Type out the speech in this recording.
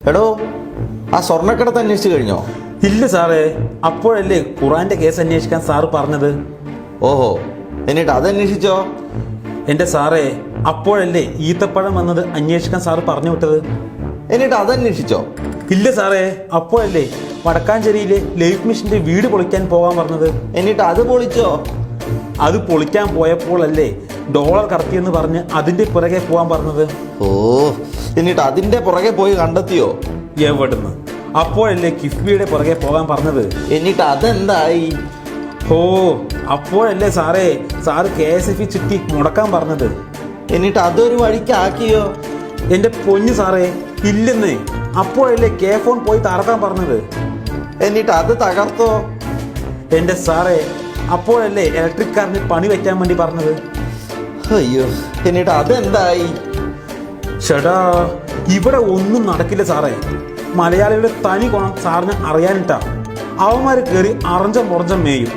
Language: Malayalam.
എടോ, ആ സ്വർണ്ണക്കടത്ത് അന്വേഷിച്ചു കഴിഞ്ഞോ? ഇല്ല സാറേ, അപ്പോഴല്ലേ ഖുറാന്റെ കേസ് അന്വേഷിക്കാൻ സാറ് പറഞ്ഞത്. ഓഹോ, എന്നിട്ട് അതന്വേഷിച്ചോ? എന്റെ സാറേ, അപ്പോഴല്ലേ ഈത്തപ്പഴം വന്നത് അന്വേഷിക്കാൻ സാറ് പറഞ്ഞു വിട്ടത്. എന്നിട്ട് അതന്വേഷിച്ചോ? ഇല്ല സാറേ, അപ്പോഴല്ലേ വടക്കാഞ്ചേരിയിലെ ലൈഫ് മിഷന്റെ വീട് പൊളിക്കാൻ പോകാൻ പറഞ്ഞത്. എന്നിട്ട് അത് പൊളിച്ചോ? അത് പൊളിക്കാൻ പോയപ്പോഴല്ലേ ഡോളർ കടത്തിയെന്ന് പറഞ്ഞ് അതിന്റെ പുറകെ പോകാൻ പറഞ്ഞത്. ഓ, എന്നിട്ട് അതിന്റെ പുറകെ പോയി കണ്ടെത്തിയോ? എവിടുന്ന്? അപ്പോഴല്ലേ കിഫ്ബിയുടെ പുറകെ പോകാൻ പറഞ്ഞത്. എന്നിട്ട് അതെന്തായി? ഓ, അപ്പോഴല്ലേ സാറ് KSF ചിട്ടി മുടക്കാൻ പറഞ്ഞത്. എന്നിട്ട് അതൊരു വഴിക്കാക്കിയോ? എന്റെ പൊന്നു സാറേ, ഇല്ലെന്ന്. അപ്പോഴല്ലേ ഫോൺ പോയി തകർക്കാൻ പറഞ്ഞത്. എന്നിട്ട് അത് തകർത്തോ? എന്റെ സാറേ, അപ്പോഴല്ലേ ഇലക്ട്രിക് കാറിന് പണി വെക്കാൻ വേണ്ടി പറഞ്ഞത്. അയ്യോ, എന്നിട്ട് അതെന്തായി? ചേടാ, ഇവിടെ ഒന്നും നടക്കില്ല സാറേ. മലയാളികളുടെ തനി ഗുണം സാറിന് അറിയാനിട്ടാ. അവന്മാര് കയറി അറഞ്ചം മുറഞ്ചം മേയും.